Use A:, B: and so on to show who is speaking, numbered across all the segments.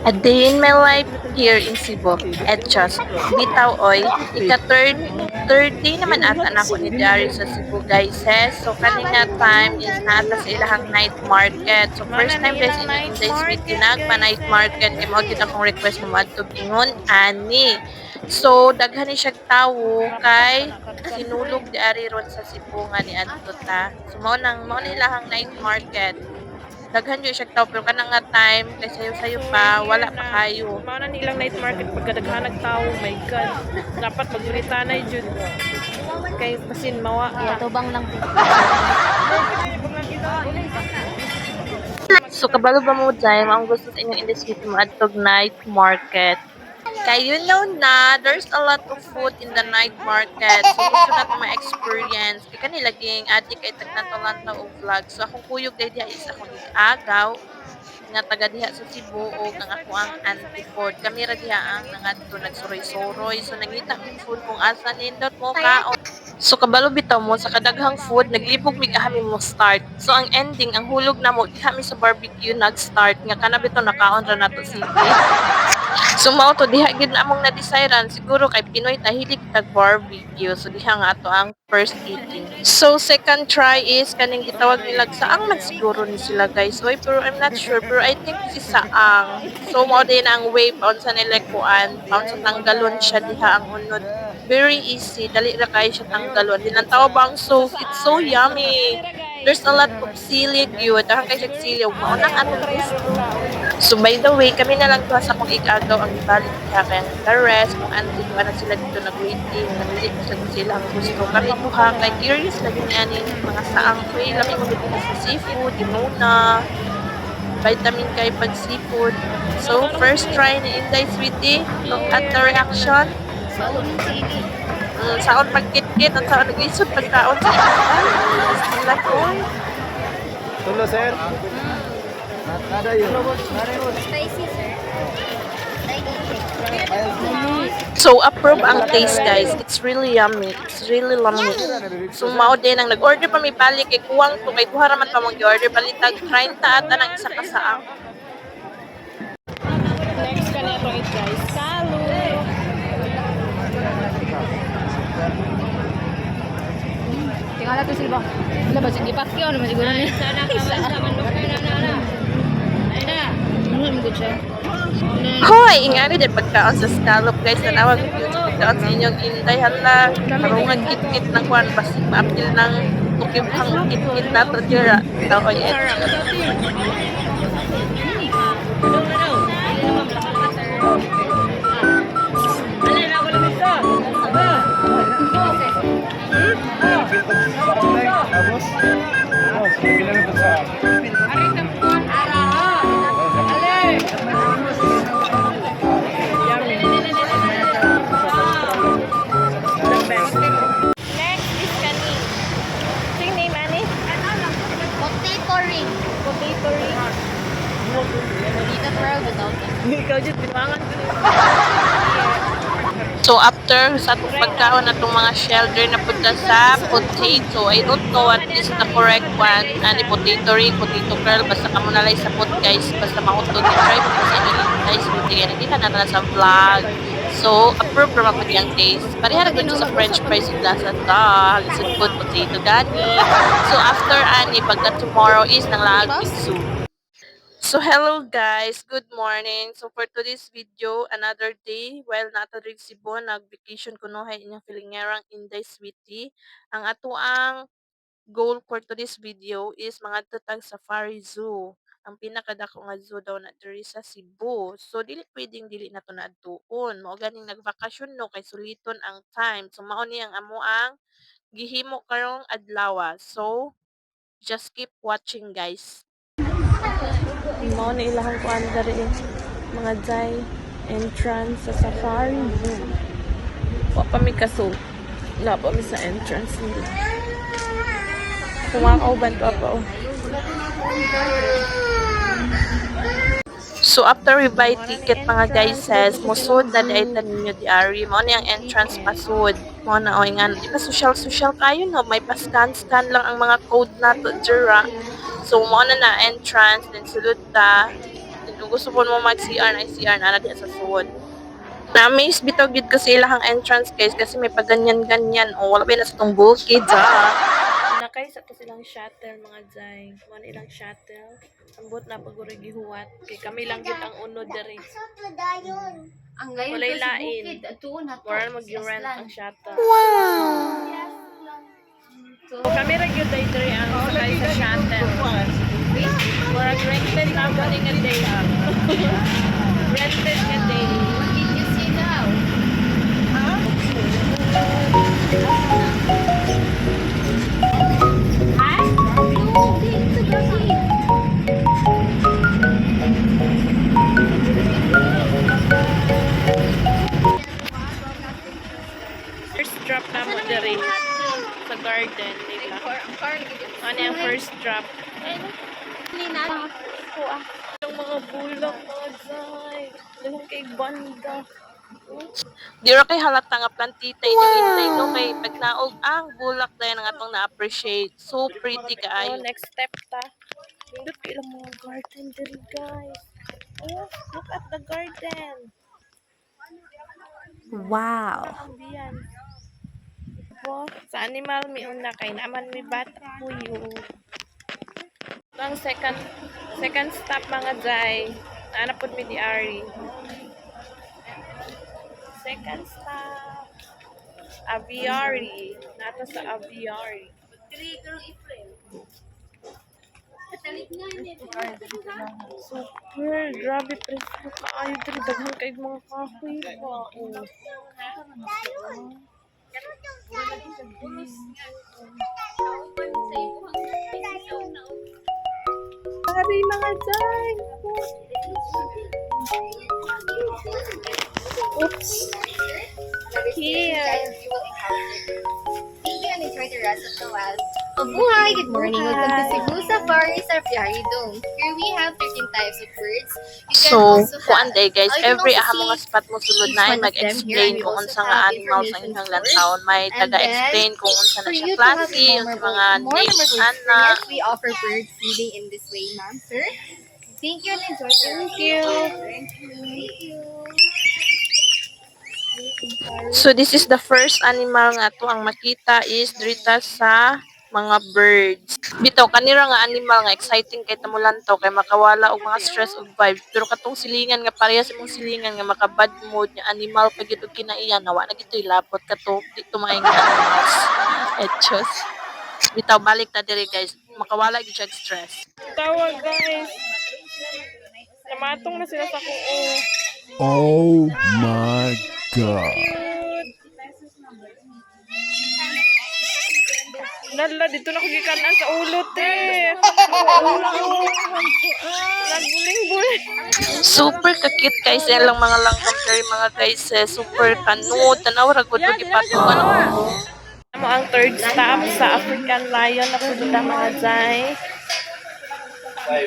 A: A day in my life here in Cebu. Etchos. Bitaw oy. Third day naman ata na ako ni Diary sa Cebu guys. So kanina time is nata sa ilahang night market. So first time guys in Inday Sweet ginagpa night market. Kaya mo kita kong request mo madto ingon ani. So daghan ni siya tawo kay sinulog Diary ron sa Cebu nga ni adto ta. So mao ni ilahang night market. Daghan jud siya tao pero kanang nga time kay sayo-sayo pa wala pa kayo.
B: Mao na nilang night market pagkadaghanag tao, my god. Dapat maguritanay jud. Kay basin mawa.
C: Tubang lang.
A: So kabalo ba mo dyan, ang gusto sa inyong industry mo adtog night market. Kay you know na, there's a lot of food in the night market. So gusto na ito ma-experience. Kaya kanila ging adik ay tagnatolanta o vlog. So akong kuyog day diha is akong agaw nga taga diha sa Cebu o ang ako ang anti-food. Kami ra diha ang nangadto nagsuroy-suroy. So nangita kong food kung asa nindot mo ka. So kabalo bitaw mo sa kadaghang food naglibog mi kami mo start. So ang ending ang hulog na mo kami sa barbecue nag-start nga kana bitaw nakaon ra nato sige. So mao to diha gid na among na-desirean siguro kay Pinoy tahilig tag barbecue. So diha nga ato ang first eating. So second try is kaning gitawag nila saang man siguro ni sila guys. Oy pero I'm not sure pero I think si saang. So mao din ang way paun sa nila kuan, paun sa tanggalon siya diha ang unod. Very easy, dali ra kay siya tanggalon. Dinantaw ba ang sauce? It's so yummy. There's a lot of sili gyud. Dahan kay siya sili ug mao nang atong gusto. So by the way, kami na lang to sa kong igagaw ang ibalik niya kaya the rest kung anti ko na sila dito nag-waiting, nag-wait sa sila ang gusto. Kami buha kay curious lagi niya ni mga saang way, lami mo dito sa seafood, dinuna, vitamin kay pag seafood. So first try ni Inday Sweetie, look at the reaction. Saon pagkit-kit at saon naglisod pagkaon sa sila ko.
D: Tulo, sir. Nada yun.
C: Spicy, sir.
A: So, approve ang taste, guys. It's really yummy. It's really yummy. So, mao din ang nag-order pa may balik kay kuwang to kay kuha raman pa mag-order balitag 30 ata ng isa ka saang.
B: Next kanito it guys. Salu.
C: Tingala to silba. Wala ba sige pakyo naman siguro ni.
B: Sana ka sa manok na. Ay na.
C: Ano mo siya?
A: Hoy! Ingani din pagkaon sa scallop, guys. Nanawag yung pagkaon sa inyong inday. Hala, marungan kit-kit ng kwan. Basig maapil ng tukibhang kit-kit na to dira. Taoy et.
D: Tapos? Oh, sige lang ito sa...
B: Next is kani. Sing name ani?
C: Potato ring.
B: Potato ring.
C: Dito proud without it.
B: Ikaw jud binuangan ko.
A: So, after sa atong pagkaon na itong mga shelter na punta sa potato, I don't know what is the correct one. Ani potato ring, potato curl, basta ka muna lang sa pot guys, basta mautod yung try mo kasi guys, hindi ka na sa vlog. So, approve naman ko yung taste. Parehara dito sa french fries yung lasa ta, halisod po potato gani. So, after ani, pagka tomorrow is nang laag with soup. So hello guys, good morning. So for today's video, another day while nata rin Cebu nag-vacation kuno hay inyong filingerang Inday Sweetie. Ang ato ang goal for today's video is mga tutag Safari Zoo. Ang pinakadako nga zoo daw na diri sa Cebu. So dili pwedeng dili na to na adtuon. Mao ganing nagbakasyon no kay suliton ang time. So mao ni ang amo ang gihimo karong adlaw. So just keep watching guys. Mao na ilahang kuan diri mga jay entrance sa Safari Zoo. Wa pa mi kaso. Wala pa mi sa entrance nila. Kumakaw ba ito ako? So after we buy ticket mga guys says, musod na di ay ninyo di ari. Mao na ang entrance pasud. Mao na o nga. Di pa social kayo no. May pa-scan lang ang mga code nato dira. So, mo na entrance, then sulod ta, then Kung gusto po mo mag-CR na CR na diya sa suod. Na-amaze bitaw gid ko sa ilang entrance guys kasi may paganyan-ganyan. O wala ba na sa tong bukid Nakay sa to silang shuttle mga Jay. Kuan ilang shuttle. Ambot na paguri gihuwat. Kay kami lang gid ang unod diri.
C: Ang gayon
A: Walay
C: ko sa
A: lain.
C: bukid. Atuon na to.
A: Moral mag-rent
C: Aslan.
A: ang shuttle.
C: So,
A: So, kami ra gyud diri ang sakay sa shuttle. Murag rented na ba nga day. Rented nga day.
C: what did you see now? Ha? No, dito kasi.
A: First drop na mo diri sa garden nila.
C: Ang car lagi dito.
A: Ano yung first drop?
C: Nina.
A: Yung mga bulak mga Jay. Yung kay banda. Di ra kay halata nga plantita inyong intay no kay pag naog ang bulak dayon ang atong na-appreciate. So pretty kaayo. Next step ta. Pindot kay ilang mga garden diri guys. Oh, look at the garden.
E: Wow.
A: Ambiance. Po, sa animal mi una kay naman mi bata puyo. Ito ang second stop mga Jay. Naana pud mi di Ari. Second stop. Aviary. Nato sa aviary. Super, grabe presko kaayo diri daghan kay mga kahoy pa. Oh. Ari mga Jay. Oops. Here.
C: Thank you and enjoy the rest of the wild. Mabuhay! Good morning! Welcome to Cebu Safari Safari Dome. Here we have 13 types of birds. You can
A: So,
C: also
A: kuan day guys,
C: you can
A: every
C: also
A: aha mga
C: see
A: spot mo sulod
C: each
A: na
C: one of them
A: mag-explain
C: here, and
A: kung
C: we
A: unsa
C: also
A: nga
C: have
A: animals ang
C: information
A: inyong
C: for
A: lantawon. May
C: And
A: taga-explain
C: then,
A: kung unsa na
C: for
A: siya
C: you to have a
A: klase, unsa
C: more
A: mga
C: memorable
A: names ana.
C: experience, we offer bird feeding in this way, ma'am, sir. Thank you and enjoy the
A: Thank you.
C: Thank you.
A: So this is the first animal nga to ang makita is drita sa mga birds. Bitaw kanira nga animal nga exciting kay tamulan to kay makawala og mga stress ug vibes. Pero katong silingan nga parehas imong silingan nga maka bad mood nga animal pag gid og kinaiyan nawa na gitoy labot kato dito mga animals. Etchos. Bitaw balik ta diri guys. Makawala gid siya og stress. Tawag guys. Namatong na sila sa kuo.
D: Oh my God.
A: Nala, dito na ko gikanan sa ulot Nagbuling-buling. Super kakit guys. Yan lang mga langkang carry mga guys. Super kanod. Tanaw, ragod mo gipatuan. Amo ang third stop sa African Lion na punta mga Jay.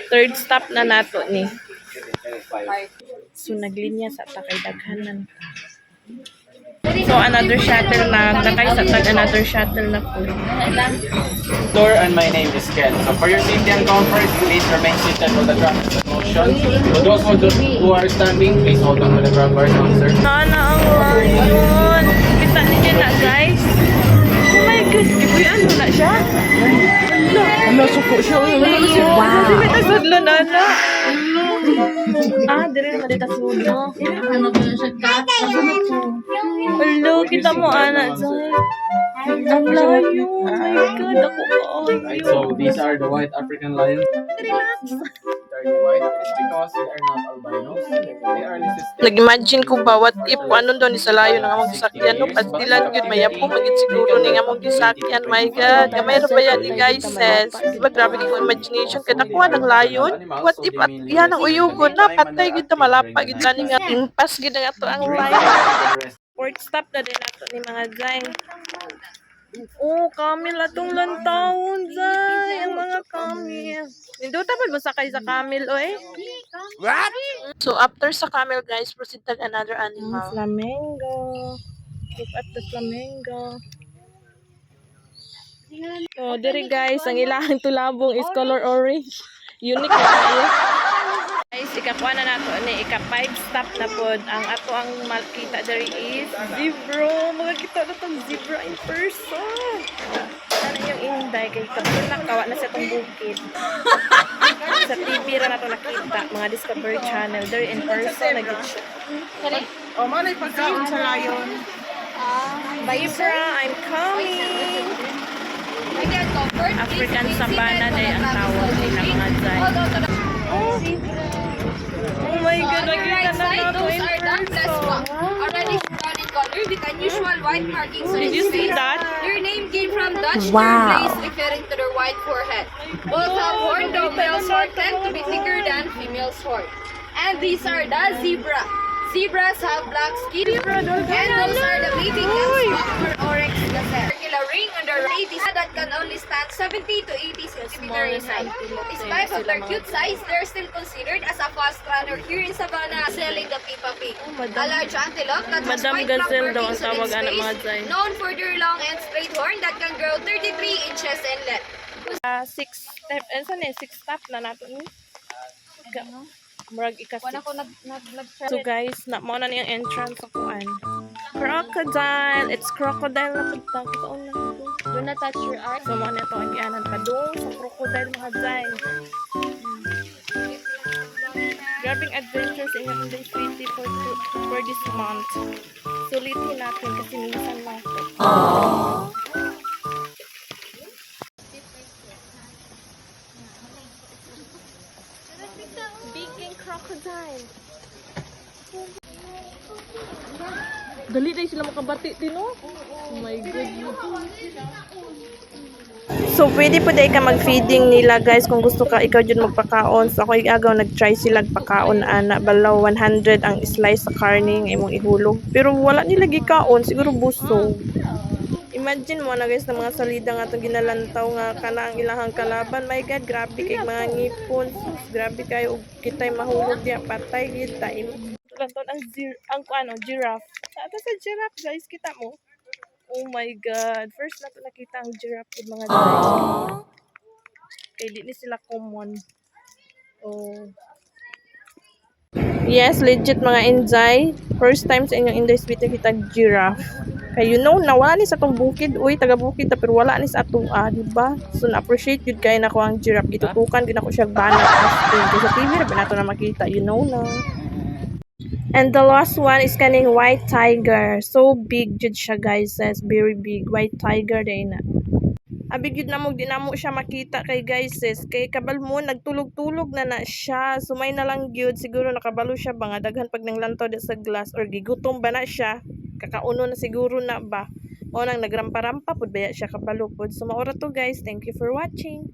A: Third stop na nato ni. So naglinya sa takay daghanan. So another shuttle na nakay sa tag another shuttle na po.
F: Door and my name is Ken. So for your safety and comfort, please remain seated with the traffic motion. For those who are standing, please hold on to the grab bar now, sir.
A: Sana ang lion. Kita ninyo na guys. Oh my god, gibuyan mo na siya.
D: Ano, suko siya.
A: Wow. Di ba sudlo na na? Ah, dire na dito sudlo. Hello, kita mo anak Zay. Ang layo. Oh my god, ako
F: Right,
A: kaayo.
F: so these are the white African lions. They're white is because they are not albinos. They are listed.
A: Nag-imagine ko ba, what if ano doon ni sa layo ng among gisakyan, no? Pastilan yun, may apo, magit siguro ni among gisakyan, my God. Gamay na ba yan ni guys, sis? Diba, grabe kong imagination, kaya nakuha ng layon. What if, at yan ang uyugon na, patay gid na malapa, gid na nga, impas gid na nga to ang layon. Fourth stop na din nato ni mga Zay. Oh, Camel atong lantawon, Zay. Ang mga Camel. Hindi tapos mo sakay sa Camel, oy.
D: What?
A: So, after sa camel, guys, proceed to another animal.
B: Flamingo. Look at the flamingo. Oh, diri guys, ang ilang tulabong is color orange. Unique na kayo. Guys, ikakuha na nato ni ika-5 stop na pod. Ang ato ang makita diri is zebra. Makakita na tong zebra in person. Ano yung inday kay kapag nakawa na sa tong bukid. Sa TV ra nato nakita mga Discovery Channel there in person na gid siya.
E: O, mo na pagkaon sa layon.
B: Zebra, I'm coming.
C: Again, comfort.
B: African Savannah day ang tawag nila mga zay. Oh my God,
C: On your
B: nakita
C: right
B: na
C: side,
B: nato
C: those
B: in
C: are dark swamp.
B: person.
C: Already brown in color with unusual white markings on
B: Did
C: its
B: you see
C: face.
B: that?
C: Their name came from Dutch term place referring to their white forehead. Both have horn, though male's horn tend to be thicker than female's horn. And these are the zebra. Zebras have black skin, and those are the mating young for Oryx gazelle. Circular ring on the right is that can only stand 70 to 80 centimeters in height. Despite of their cute size, they're still considered as a fast runner here in Savannah, selling the Peppa Pig. A large antelope that has
B: Madam
C: white black
B: Gazelle daw ang
C: markings on
B: tawag
C: its
B: anak
C: face,
B: mga zay.
C: known for their long and straight horn that can grow 33 inches in length.
B: 6 step, saan eh? 6 step na nato ni. Murag ika So guys, na mo na niyang entrance sa kuan. Crocodile! It's crocodile na pagtang. Ito na ito.
C: Do not touch your eye.
B: So mo na ito ang ianan pa doon sa crocodile mga zay. Grabbing adventures in the city for this month. Sulitin natin kasi minsan lang. Big and crocodile. Dali na sila makabati din, oh. Oh my goodness. So, pwede po dahil ka mag-feeding nila, guys, kung gusto ka, ikaw dyan magpakaon. So, ako yung agaw, nag-try sila pakaon, ana, balaw, 100 ang slice sa karning, imong ihulog. Pero wala nila gikaon, siguro busog. Imagine mo na, guys, na mga salida nga itong ginalantaw nga kana ang ilahang kalaban. My God, grabe kay mga ngipon. Sus, grabe kayo, kita'y mahulog diya, patay, kita. Lantaw ang ano, giraffe. Sa sa giraffe, guys, kita mo. Oh my God. First na ito nakita ang giraffe with mga guys. Kaya di ni sila common. Oh. Yes, legit mga Inday. First time sa inyong Inday Sweet kita giraffe. Kaya you know, nawala ni sa itong bukid. Uy, taga bukid ta, pero wala ni sa atong diba? So, na-appreciate yun kaya na ko ang giraffe. Gitutukan, din ako siya banat asking. Kaya sa TV na nato na makita. You know na. And the last one is kaning white tiger. So big jud siya, guys. Says very big white tiger day na. Abig yun namog di namo siya makita kay guys. Says kay kabal mo nagtulog-tulog na siya. Sumay na lang gyud siguro nakabalo siya ba nga daghan pag nanglantaw di sa glass or gigutom ba na siya. Kakauno na siguro na ba. O nang nagrampa-rampa pud baya siya kabalo pud. So maura to, guys. Thank you for watching.